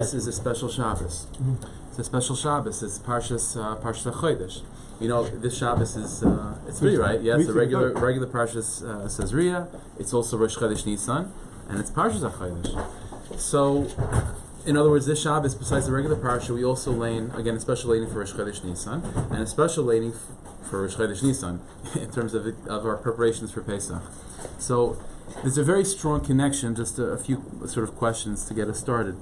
This is a special Shabbos. It's a special Shabbos. It's Parshas Hachodesh. You know, this Shabbos is it's pretty right. Yeah, it's a regular Parshas Sazria. It's also Rosh Chodesh Nisan, and it's Parshas Hachodesh. So, in other words, this Shabbos, besides the regular Parsha, we also lane again a special laning for Rosh Chodesh Nisan and a special laning for Rosh Chodesh Nisan in terms of our preparations for Pesach. So, there's a very strong connection. Just a few sort of questions to get us started.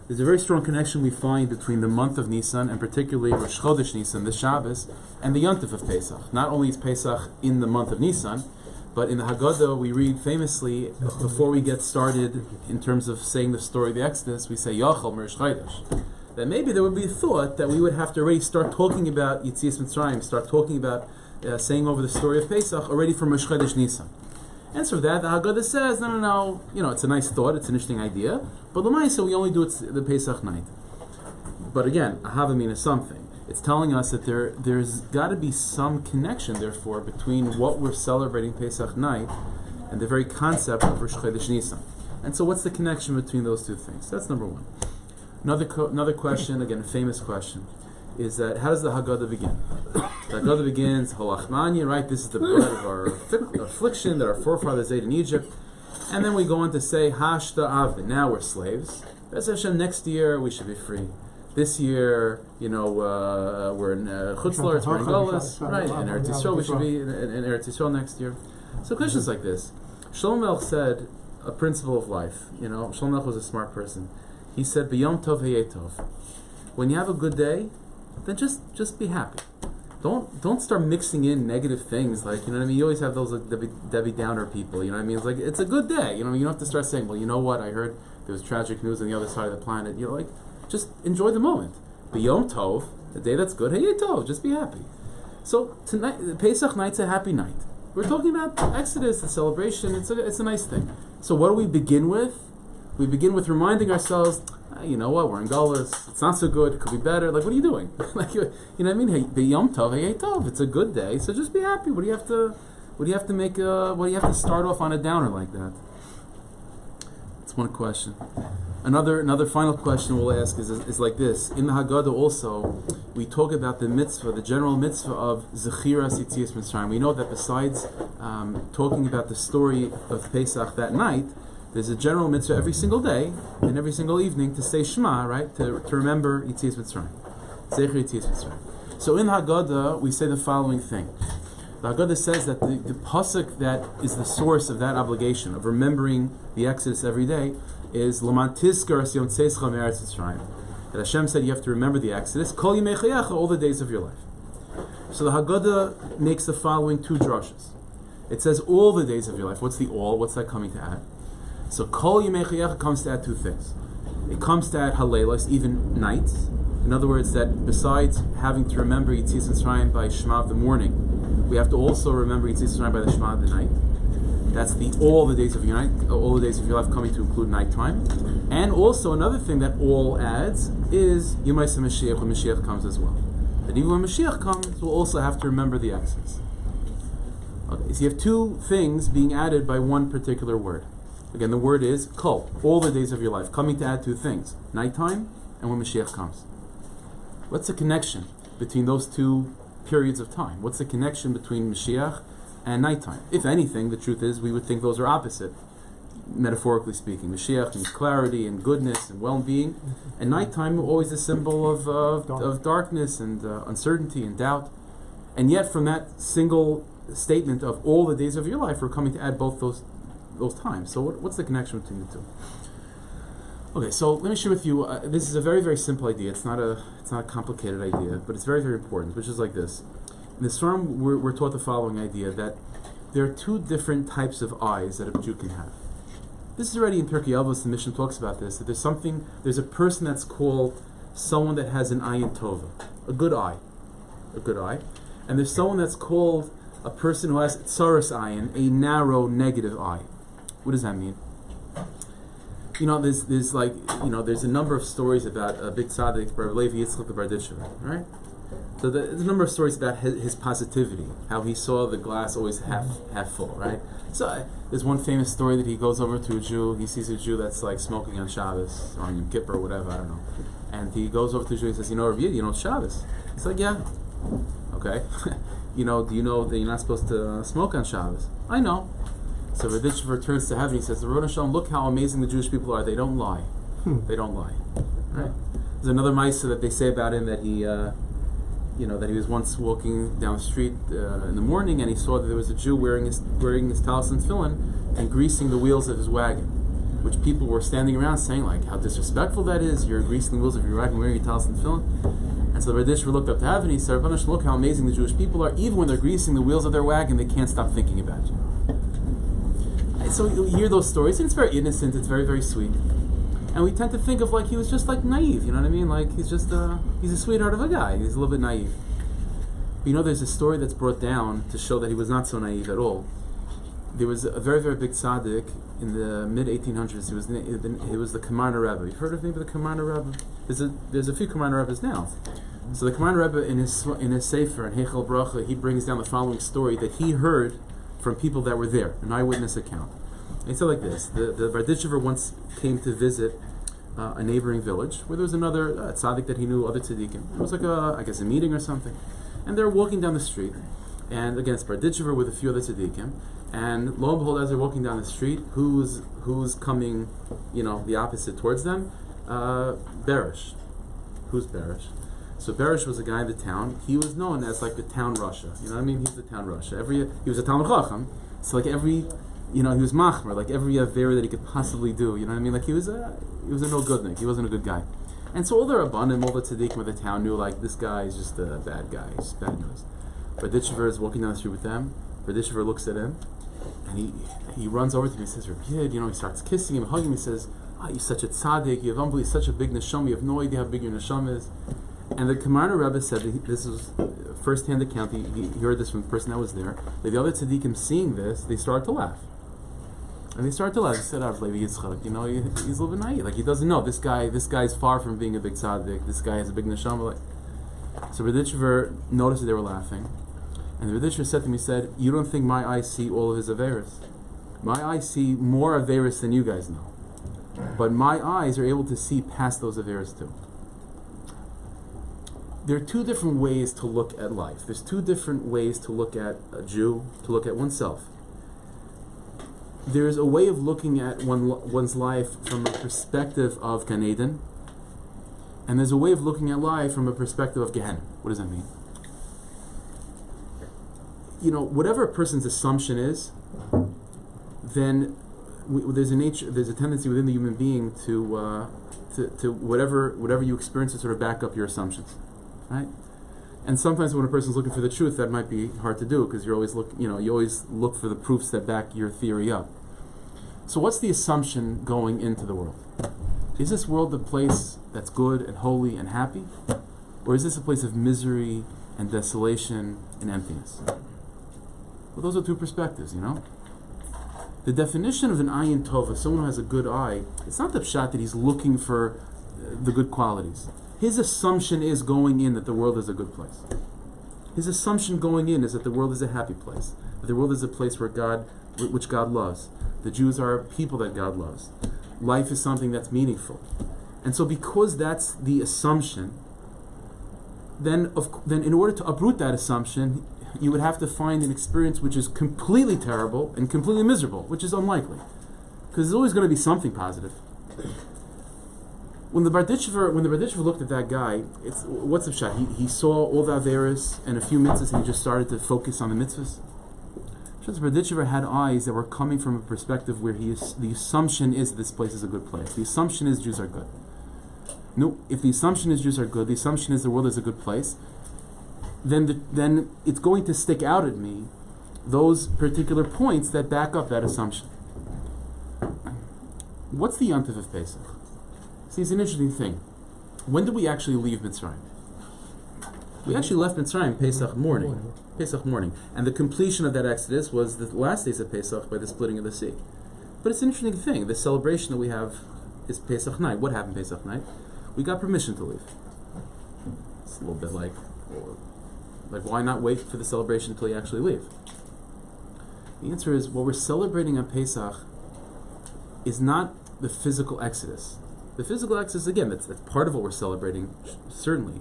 There's a very strong connection we find between the month of Nisan and particularly Rosh Chodesh Nisan, the Shabbos, and the Yontif of Pesach. Not only is Pesach in the month of Nisan, but in the Haggadah we read famously, before we get started in terms of saying the story of the Exodus, we say Yachal Rosh Chodesh. That maybe there would be a thought that we would have to already start talking about Yetzias Mitzrayim, start talking about saying over the story of Pesach already from Rosh Chodesh Nisan. And so that the Haggadah says, no, it's a nice thought, it's an interesting idea, but l'maisa we only do it the Pesach night. But again, ahava mean is something. It's telling us that there's got to be some connection, therefore, between what we're celebrating Pesach night and the very concept of Rosh Chodesh Nisan. And so, what's the connection between those two things? That's number one. Another question, again, a famous question, is that how does the Haggadah begin? The Haggadah begins, Halachmanya, right? This is the blood of our affliction that our forefathers ate in Egypt. And then we go on to say, Hashta Avd, now we're slaves. That's Hashem, next year we should be free. This year, we're in Chutz La'aretz, we're in Golas, right? In Eretz Yisrael, we should be in Eretz Yisrael next year. So questions like this. Shlomo Melech said a principle of life. Shlomo Melech was a smart person. He said, B'yom tov heyeh tov. When you have a good day, then just be happy. Don't start mixing in negative things like, you always have those like Debbie Downer people, It's like, it's a good day, you don't have to start saying, well, you know what, I heard there was tragic news on the other side of the planet. Just enjoy the moment. B'yom tov, a day that's good, hey tov, just be happy. So tonight, Pesach night's a happy night. We're talking about Exodus, the celebration, it's a nice thing. So what do we begin with? We begin with reminding ourselves, you know what, we're in Golas, it's not so good, it could be better. Like, what are you doing? Hey, B'yom tov, hey tov, it's a good day, so just be happy. What do you have to start off on a downer like that? That's one question. Another final question we'll ask is like this. In the Haggadah also, we talk about the mitzvah, the general mitzvah of Zechiras Yetzias Mitzrayim. We know that besides talking about the story of Pesach that night, there's a general mitzvah every single day and every single evening to say Shema, right? To remember Yetzias Mitzrayim. Zecher Yetzias Mitzrayim. So in Haggadah, we say the following thing. The Haggadah says that the pasuk that is the source of that obligation, of remembering the Exodus every day, is L'man tizkar es yom tzeischa me'eretz Mitzrayim. That Hashem said you have to remember the Exodus, Kol yimei chayecha, all the days of your life. So the Haggadah makes the following two drushes. It says all the days of your life. What's the all? What's that coming to add? So Kol Yimei Chayecha comes to add two things. It comes to add Halelos, even nights. In other words, that besides having to remember Yetzias Mitzrayim by Shema of the morning, we have to also remember Yetzias Mitzrayim by the Shema of the night. That's all the days of your night, all the days of your life coming to include nighttime. And also another thing that all adds is Yemaisa Mashiach, when Mashiach comes as well. That even when Mashiach comes, we'll also have to remember the Exodus. Okay, so you have two things being added by one particular word. Again, the word is kol, all the days of your life, coming to add two things, nighttime and when Mashiach comes. What's the connection between those two periods of time? What's the connection between Mashiach and nighttime? If anything, the truth is we would think those are opposite, metaphorically speaking. Mashiach means clarity and goodness and well-being, and nighttime always a symbol of darkness and uncertainty and doubt. And yet from that single statement of all the days of your life, we're coming to add both those times. So what's the connection between the two? Okay, so let me share with you. This is a very, very simple idea. It's not a complicated idea, but it's very, very important. Which is like this: in the Sfarim, we're taught the following idea that there are two different types of eyes that a Jew can have. This is already in Pirkei Avos. The Mishnah talks about this. That there's a person that's called someone that has an ayin tova, a good eye, and there's someone that's called a person who has tsaras ayin, a narrow, negative eye. What does that mean? There's a number of stories about a big tzaddik, Bar Levi Yitzchak the Barditcher, right? So there's a number of stories about his positivity, how he saw the glass always half full, right? So there's one famous story that he goes over to a Jew. He sees a Jew that's like smoking on Shabbos or on Yom Kippur or whatever, I don't know. And he goes over to the Jew and says, Rabbi, it's Shabbos. He's like, yeah. Okay. Do you know that you're not supposed to smoke on Shabbos? I know. So Raditchever turns to heaven. He says, "Rosh Hashanah, look how amazing the Jewish people are. They don't lie. They don't lie." Right? There's another Maisa that they say about him that he, that he was once walking down the street in the morning and he saw that there was a Jew wearing his talis and tefillin and greasing the wheels of his wagon, which people were standing around saying like, "How disrespectful that is! You're greasing the wheels of your wagon wearing your talis and tefillin." And so the Raditchever looked up to heaven. He said, "Rosh Hashanah, look how amazing the Jewish people are. Even when they're greasing the wheels of their wagon, they can't stop thinking about you." So you hear those stories, and it's very innocent, it's very, very sweet. And we tend to think of like he was just like naive, you know what I mean? Like he's just he's a sweetheart of a guy, he's a little bit naive. But there's a story that's brought down to show that he was not so naive at all. There was a very, very big tzaddik in the mid-1800s. He was the Kamarna Rebbe. You've heard of the name of the Kamarna Rebbe? There's a few Kamarna Rebbes now. So the Kamarna Rebbe in his Sefer, in Heichel Bracha, he brings down the following story that he heard from people that were there, an eyewitness account. And he said like this: the Raditchever once came to visit a neighboring village where there was another tzaddik that he knew, other tzaddikim. It was like a meeting or something. And they're walking down the street, and again it's Raditchever with a few other tzaddikim. And lo and behold, as they're walking down the street, who's coming, the opposite towards them? Berish. Who's Berish? So Berish was a guy in the town. He was known as like the town Russia. You know what I mean? He's the town Russia. He was a Talmud Chacham. So like he was machmer, like every avera that he could possibly do. You know what I mean? Like he was a no goodnik. He wasn't a good guy. And so all the Rabbanim, all the tzaddikim of the town knew like this guy is just a bad guy. He's just bad news. Raditchever is walking down the street with them. Raditchever looks at him, and he runs over to him. He says, "Rabbi," he starts kissing him, hugging him. He says, "You're such a tzaddik. You have such a big neshama. You have no idea how big your neshama is." And the Kamarna Rebbe said that this was first-hand account. He heard this from the person that was there. The other tzaddikim seeing this, they started to laugh. And they started to laugh. They said, Levi Yitzchak, he's a little bit naive. Like he doesn't know this guy's far from being a big tzaddik. This guy has a big neshama. So Raditchever noticed that they were laughing, and the Raditchever said to me, he said, "You don't think my eyes see all of his averis? My eyes see more averis than you guys know, but my eyes are able to see past those averis too." There are two different ways to look at life. There's two different ways to look at a Jew, to look at oneself. There's a way of looking at one's life from a perspective of Gan Eden, and there's a way of looking at life from a perspective of Gehenna. What does that mean? Whatever a person's assumption is, then there's a tendency within the human being to whatever you experience to sort of back up your assumptions. Right? And sometimes when a person's looking for the truth, that might be hard to do because you always look for the proofs that back your theory up. So what's the assumption going into the world? Is this world a place that's good and holy and happy? Or is this a place of misery and desolation and emptiness? Well, those are two perspectives, The definition of an ayin tova, someone who has a good eye, it's not the pshat that he's looking for the good qualities. His assumption is going in that the world is a good place. His assumption going in is that the world is a happy place. That the world is a place which God loves. The Jews are a people that God loves. Life is something that's meaningful. And so because that's the assumption, then in order to uproot that assumption, you would have to find an experience which is completely terrible and completely miserable, which is unlikely. Because there's always going to be something positive. When the Raditchever looked at that guy, what's the pshat? He saw all the averis and a few mitzvahs, and he just started to focus on the mitzvahs. The Raditchever had eyes that were coming from a perspective where the assumption is this place is a good place. The assumption is Jews are good. No, if the assumption is Jews are good, the assumption is the world is a good place, then it's going to stick out at me those particular points that back up that assumption. What's the Yontif of Pesach? See, it's an interesting thing. When did we actually leave Mitzrayim? We actually left Mitzrayim Pesach morning. And the completion of that exodus was the last days of Pesach by the splitting of the sea. But it's an interesting thing. The celebration that we have is Pesach night. What happened Pesach night? We got permission to leave. It's a little bit like Like, why not wait for the celebration until you actually leave? The answer is, what we're celebrating on Pesach is not the physical exodus. The physical exodus, again, that's part of what we're celebrating, certainly,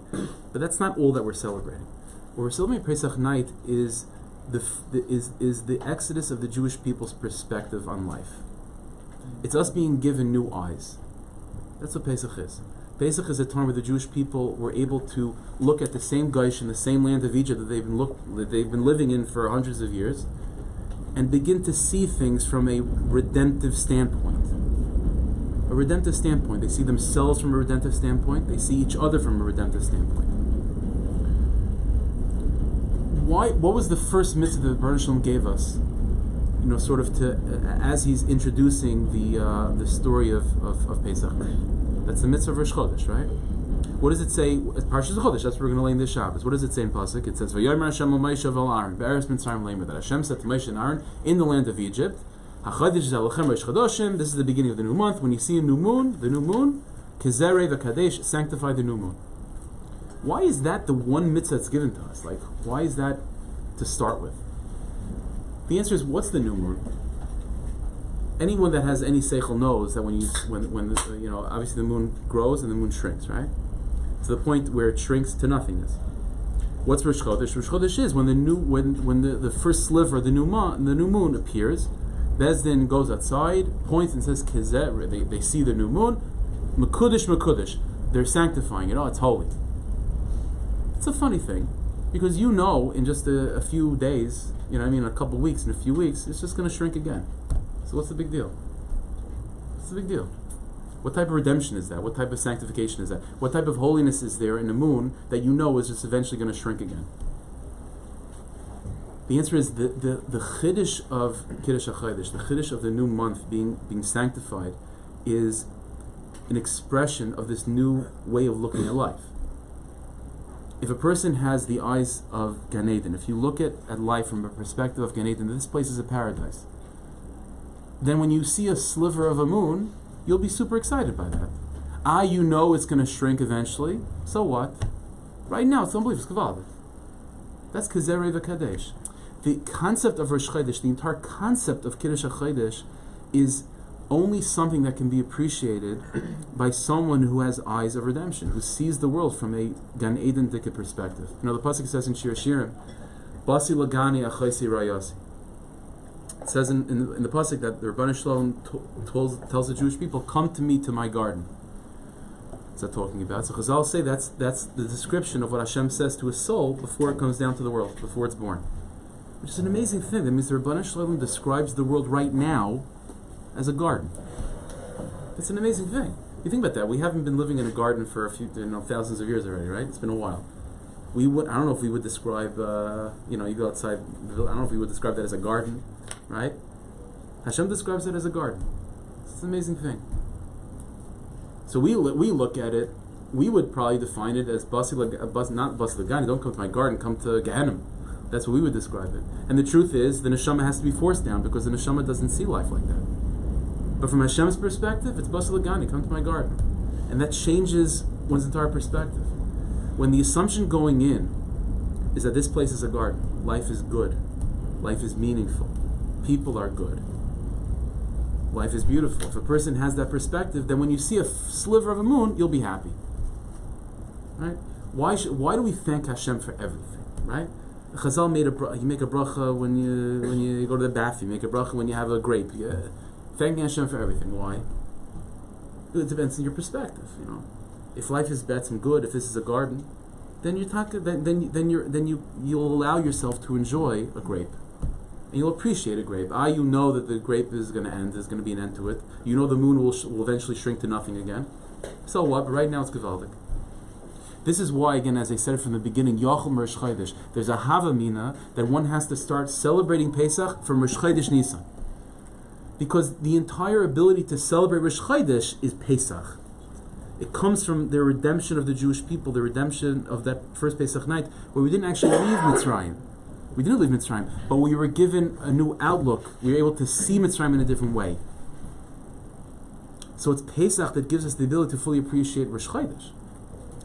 but that's not all that we're celebrating. What we're celebrating Pesach night is the exodus of the Jewish people's perspective on life. It's us being given new eyes. That's what Pesach is. Pesach is a time where the Jewish people were able to look at the same Gaish in the same land of Egypt that they've been living in for hundreds of years, and begin to see things from a redemptive standpoint. A redemptive standpoint. They see themselves from a redemptive standpoint. They see each other from a redemptive standpoint. What was the first mitzvah that the Baruch Shalom gave us? Sort of as he's introducing the story of Pesach. That's the mitzvah of Rosh Chodesh, right? What does it say? Parshas Hachodesh. That's what we're going to lay in this Shabbos. What does it say in pasuk? It says, "Vayomer Hashem Moshe v'Aaron be'eretz Mitzrayim lemer." That Hashem said to Moshe and Aaron in the land of Egypt, "Hachodesh zalachem Rosh Chodoshim." This is the beginning of the new month. When you see a new moon, Kizerei v'Kadesh, sanctify the new moon. Why is that the one mitzvah that's given to us? Like, why is that to start with? The answer is, what's the new moon? Anyone that has any seichel knows that when obviously the moon grows and the moon shrinks, right? To the point where it shrinks to nothingness. What's Rosh Chodesh? Rosh Chodesh is when the first sliver of the new moon appears. Beis Din goes outside, points and says Kezer. They see the new moon. Mekudesh. They're sanctifying it. Oh, it's holy. It's a funny thing, because in just a few days, a couple of weeks, in a few weeks, it's just going to shrink again. So what's the big deal? What's the big deal? What type of redemption is that? What type of sanctification is that? What type of holiness is there in the moon that is just eventually going to shrink again? The answer is the chiddush of Parshas Hachodesh, the chiddush of the new month being sanctified, is an expression of this new way of looking at life. If a person has the eyes of Gan Eden, if you look at life from a perspective of Gan Eden, this place is a paradise, then when you see a sliver of a moon, you'll be super excited by that. It's going to shrink eventually. So what? Right now, it's unbelievable. That's Kizerei v'Kadesh. The concept of Rosh Chodesh, the entire concept of Kiddush HaChodesh, is only something that can be appreciated by someone who has eyes of redemption, who sees the world from a Gan Eden-dika perspective. The pasuk says in Shir Shirim, Basi lagani achosi rayasi. It says in the pasuk that the Rebbeinu Shalom tells the Jewish people, "Come to me to my garden." What's that talking about? So Chazal say that's the description of what Hashem says to a soul before it comes down to the world, before it's born. Which is an amazing thing. That means the Rebbeinu Shalom describes the world right now as a garden. It's an amazing thing. You think about that. We haven't been living in a garden for a few, thousands of years already, right? It's been a while. I don't know if we would describe, you go outside, I don't know if we would describe that as a garden, right? Hashem describes it as a garden. It's an amazing thing. So we look at it, we would probably define it as not Basi Lagani, don't come to my garden, come to Gehenna. That's what we would describe it. And the truth is, the neshama has to be forced down, because the neshama doesn't see life like that. But from Hashem's perspective, it's Basi Lagani, come to my garden. And that changes one's entire perspective. When the assumption going in is that this place is a garden, life is good, life is meaningful, people are good, life is beautiful. If a person has that perspective, then when you see a sliver of a moon, you'll be happy. Right? Why do we thank Hashem for everything? Right? Chazal you make a bracha when you go to the bathroom. You make a bracha when you have a grape. Thanking Hashem for everything. Why? It depends on your perspective. If life is bad and good, if this is a garden, then you'll allow yourself to enjoy a grape, and you'll appreciate a grape. You know that the grape is going to end. There's going to be an end to it. You know the moon will eventually shrink to nothing again. So what? But right now it's gewaldig. This is why, again, as I said from the beginning, Yochel Rosh Chodesh, there's a Havamina that one has to start celebrating Pesach from Rosh Chodesh Nisan. Because the entire ability to celebrate Rosh Chodesh is Pesach. It comes from the redemption of the Jewish people, the redemption of that first Pesach night, where we didn't actually leave Mitzrayim. We didn't leave Mitzrayim, but we were given a new outlook. We were able to see Mitzrayim in a different way. So it's Pesach that gives us the ability to fully appreciate Rosh Chodesh.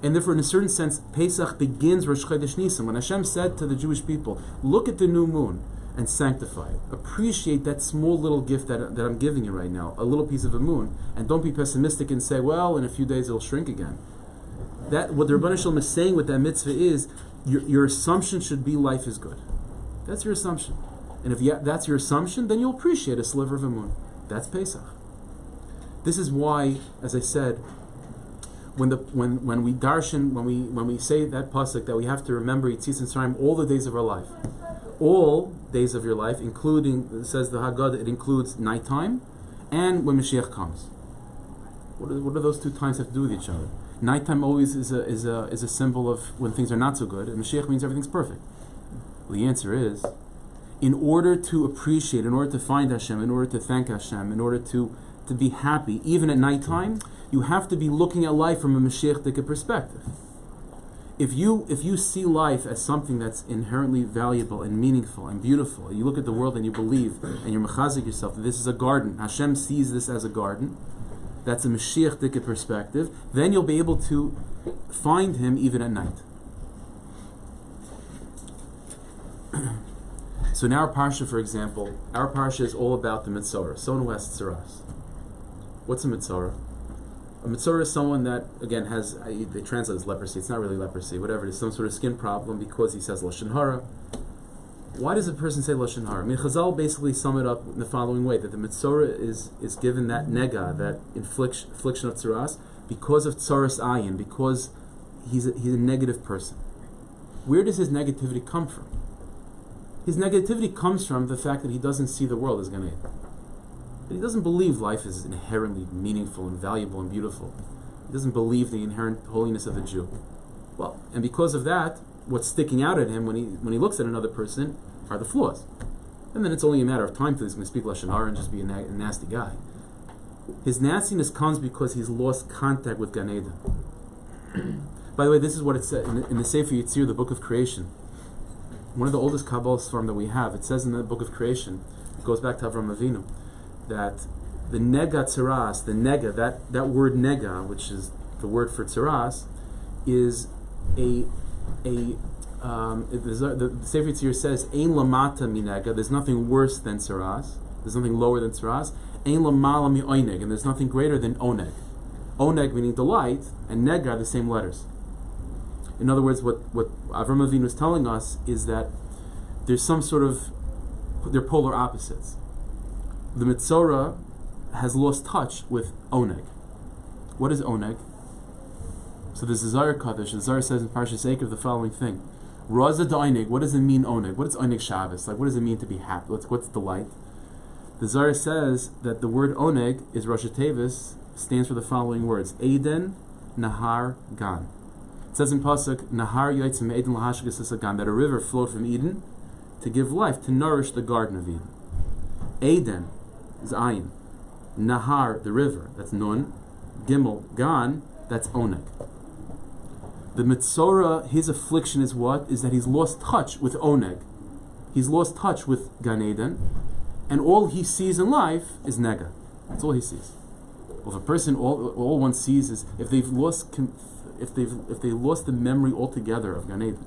And therefore, in a certain sense, Pesach begins Rosh Chodesh Nisan. When Hashem said to the Jewish people, look at the new moon and sanctify it. Appreciate that small little gift that I'm giving you right now, a little piece of a moon. And don't be pessimistic and say, well, in a few days it'll shrink again. That what the Rebbeinu Shalom is saying with that mitzvah is, your assumption should be life is good. That's your assumption. And if that's your assumption, then you'll appreciate a sliver of a moon. That's Pesach. This is why, as I said, when we darshan, when we say that pasuk, that we have to remember Yitzis and Sarayim all the days of our life. All days of your life, including, says the Haggadah, it includes nighttime and when Mashiach comes. What do those two times have to do with each other? Nighttime always is a symbol of when things are not so good, and Mashiach means everything's perfect. Well, the answer is, in order to appreciate, in order to find Hashem, in order to thank Hashem, in order to be happy, even at nighttime, you have to be looking at life from a Mashiach-dika perspective. If you see life as something that's inherently valuable and meaningful and beautiful, you look at the world and you believe, and you're mechazik yourself that this is a garden, Hashem sees this as a garden, that's a Mashiach-dika perspective, then you'll be able to find Him even at night. So in our Parsha, for example, our Parsha is all about the Mitzorah, Son West Tzaras. What's a Mitzorah? A Mitzorah is someone that, again, has, they translate as leprosy, it's not really leprosy, whatever it is, some sort of skin problem because he says Lashon Hara. Why does a person say Lashon Hara? I mean, Chazal basically sum it up in the following way, that the Mitzorah is given that nega, that affliction of Tzaras, because of Tzaras Ayin, because he's a negative person. Where does his negativity come from? His negativity comes from the fact that he doesn't see the world as Gan Eden. He doesn't believe life is inherently meaningful and valuable and beautiful. He doesn't believe the inherent holiness of a Jew. Well, and because of that, what's sticking out at him when he looks at another person are the flaws. And then it's only a matter of time till he's going to speak Lashon Hara and just be a nasty guy. His nastiness comes because he's lost contact with Gan Eden. By the way, this is what it said in the Sefer Yitzir, the Book of Creation. One of the oldest Kabbalah Sfarim that we have, it says in the Book of Creation, it goes back to Avraham Avinu, that the nega tzaras, the nega, that word nega, which is the word for tzaras, is the Sefer Yitzir says, ein lamata minega, there's nothing worse than tzaras, there's nothing lower than tzaras, ein lamala mi oineg, and there's nothing greater than oneg. Oneg meaning delight, and nega are the same letters. In other words, what Avraham Avinu is telling us is that there's some sort of, they're polar opposites. The Mitzorah has lost touch with Oneg. What is Oneg? So there's the Zohar Kaddish. The Zohar says in Parshas Hachodesh the following thing: Raza Da'oneg. What does it mean, Oneg? What is Oneg Shabbos? Like, what does it mean to be happy? What's delight? The Zohar says that the word Oneg is Rosh Tevis, stands for the following words: Eden, Nahar, Gan. It says in Pasuk, Nahar Yotzim Eden Lahashgas Gan, that a river flowed from Eden to give life, to nourish the Garden of Eden. Eden is Ayin. Nahar, the river, that's Nun. Gimel, Gan, that's Oneg. The Mitzorah, his affliction is what? Is that he's lost touch with Oneg. He's lost touch with Gan Eden, and all he sees in life is Nega. That's all he sees. Well, if a person, all one sees is, if they lost the memory altogether of Gan Eden,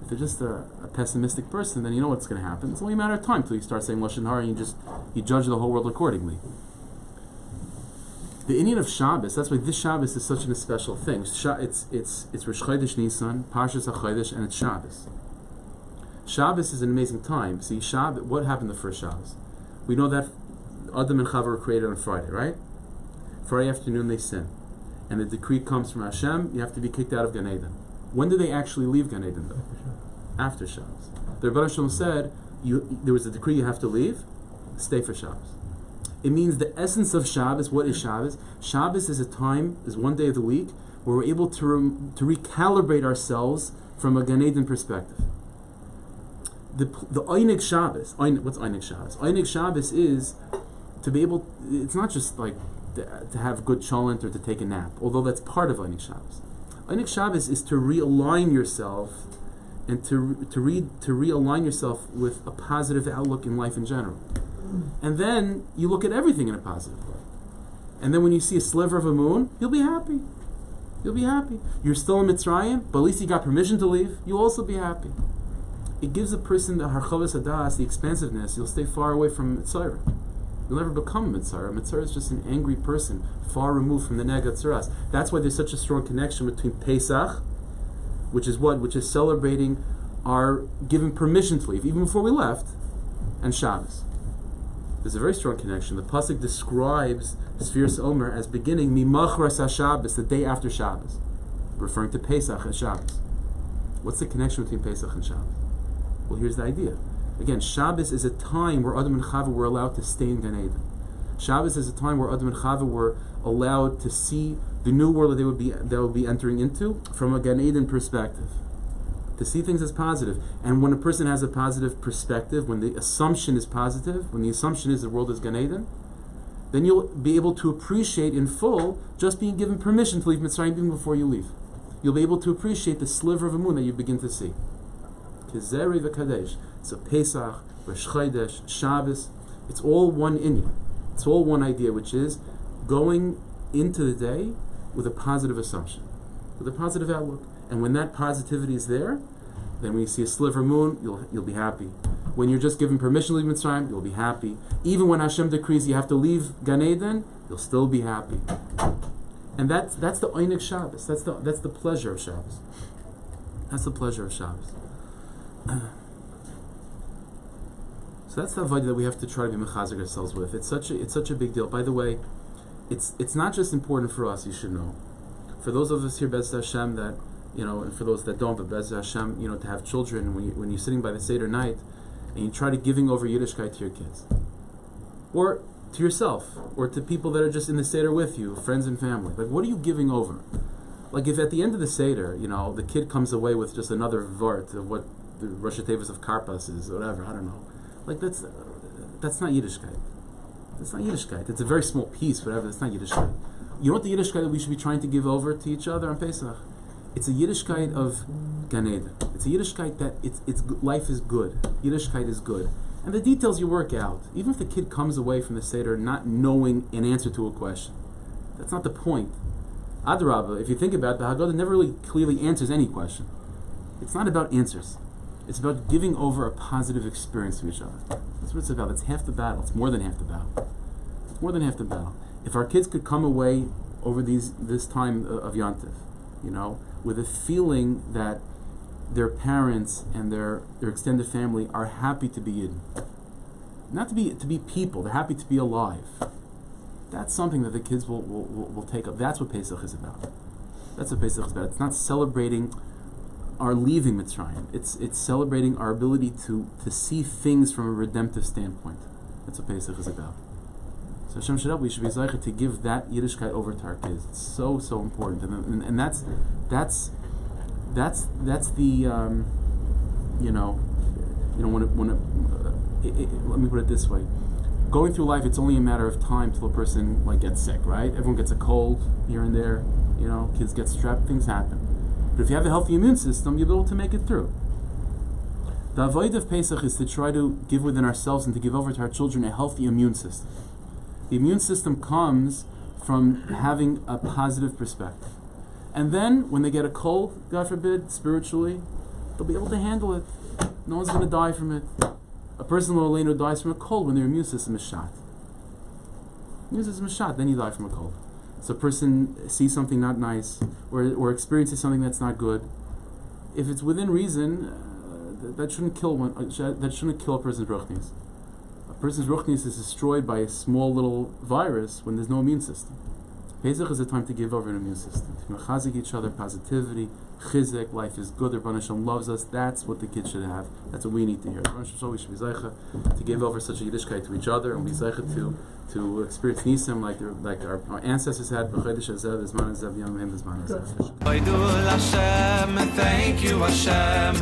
if they're just a pessimistic person, then you know what's going to happen. It's only a matter of time till you start saying Lashon Hara and you judge the whole world accordingly. The Indian of Shabbos, that's why this Shabbos is such a special thing. It's Rosh Chodesh Nisan, Parshas Hachodesh, and it's Shabbos. Shabbos is an amazing time. See, Shabbos, what happened the first Shabbos? We know that Adam and Chava were created on Friday, right? Friday afternoon they sin. And the decree comes from Hashem, you have to be kicked out of Gan Eden. When did they actually leave Gan Eden though? After Shabbos. The Rebbeinu Shalom said, there was a decree you have to leave, stay for Shabbos. It means the essence of Shabbos. What is Shabbos? Shabbos is a time, is one day of the week, where we're able to recalibrate ourselves from a Gan Eden perspective. The Einig Shabbos, what's Einig Shabbos? Einig Shabbos is to be able, it's not just like to have good cholent or to take a nap, although that's part of Einig Shabbos. Einig Shabbos is to realign yourself and to realign yourself with a positive outlook in life in general. And then you look at everything in a positive way. And then when you see a sliver of a moon, you'll be happy. You'll be happy. You're still in Mitzrayim, but at least you got permission to leave. You'll also be happy. It gives a person the harchavas hadas, the expansiveness. You'll stay far away from Mitzrayim. You'll never become a Mitzrayim. Mitzrayim is just an angry person, far removed from the Nega Tzuras. That's why there's such a strong connection between Pesach, which is what? Which is celebrating our giving permission to leave, even before we left, and Shabbos. There's a very strong connection. The pasuk describes Sfiras Omer as beginning Mimachras HaShabbos, the day after Shabbos, referring to Pesach and Shabbos. What's the connection between Pesach and Shabbos? Well, here's the idea. Again, Shabbos is a time where Adam and Chava were allowed to stay in Gan Eden. Shabbos is a time where Adam and Chava were allowed to see the new world that they would be entering into from a Gan Eden perspective, to see things as positive. And when a person has a positive perspective, when the assumption is positive, when the assumption is the world is Gan Eden, then you'll be able to appreciate in full just being given permission to leave Mitzrayim even before you leave. You'll be able to appreciate the sliver of a moon that you begin to see. Kizeri v'kadesh. So Pesach, Rosh Chodesh, Shabbos, it's all one inyan. It's all one idea, which is going into the day with a positive assumption, with a positive outlook. And when that positivity is there, then when you see a sliver moon, you'll be happy. When you're just given permission to leave Mitzrayim, you'll be happy. Even when Hashem decrees you have to leave Gan Eden, you'll still be happy. And that's the Oinik Shabbos. That's the pleasure of Shabbos. That's the pleasure of Shabbos. So that's the avodah that we have to try to be mechazik ourselves with. It's such a big deal. By the way, it's not just important for us. You should know. For those of us here, Bez Hashem, that and for those that don't, but Bez Hashem, to have children, when you're sitting by the Seder night, and you try to giving over Yiddishkeit to your kids, or to yourself, or to people that are just in the Seder with you, friends and family. Like, what are you giving over? Like, if at the end of the Seder, the kid comes away with just another vart of what the Rosh Hashanah of Karpas is, or whatever, I don't know. Like, that's not Yiddishkeit. That's not Yiddishkeit. It's a very small piece, whatever. That's not Yiddishkeit. You know what the Yiddishkeit that we should be trying to give over to each other on Pesach? It's a Yiddishkeit of Gan Eden. It's a Yiddishkeit that it's life is good. Yiddishkeit is good. And the details you work out. Even if the kid comes away from the Seder not knowing an answer to a question, that's not the point. Adrabah, if you think about it, the Haggadah never really clearly answers any question. It's not about answers. It's about giving over a positive experience to each other. That's what it's about. It's half the battle. It's more than half the battle. It's more than half the battle. If our kids could come away over this time of Yontif, with a feeling that their parents and their extended family are happy to be Yidden. Not to be people, they're happy to be alive. That's something that the kids will take up. That's what Pesach is about. That's what Pesach is about. It's not celebrating our leaving Mitzrayim. It's celebrating our ability to see things from a redemptive standpoint. That's what Pesach is about. So Hashem should help. We should be zeicher to give that Yiddishkeit over to our kids. It's so important, and that's the let me put it this way. Going through life, it's only a matter of time till a person gets sick, right? Everyone gets a cold here and there. Kids get strep. Things happen. But if you have a healthy immune system, you'll be able to make it through. The avodah of Pesach is to try to give within ourselves and to give over to our children a healthy immune system. The immune system comes from having a positive perspective. And then, when they get a cold, God forbid, spiritually, they'll be able to handle it. No one's going to die from it. A person who dies from a cold when their immune system is shot. Immune system is shot, then you die from a cold. So a person sees something not nice, or experiences something that's not good. If it's within reason, that shouldn't kill a person's ruchnius. A person's ruchnius is destroyed by a small little virus when there's no immune system. Pesach is a time to give over an immune system, to mechazik each other, positivity, chizek, life is good, the Rebbeinu Hashem loves us. That's what the kids should have. That's what we need to hear. We should be zeicha to give over such a Yiddishkeit to each other, and be zeicha to experience nisim like our ancestors had. Thank you, Hashem.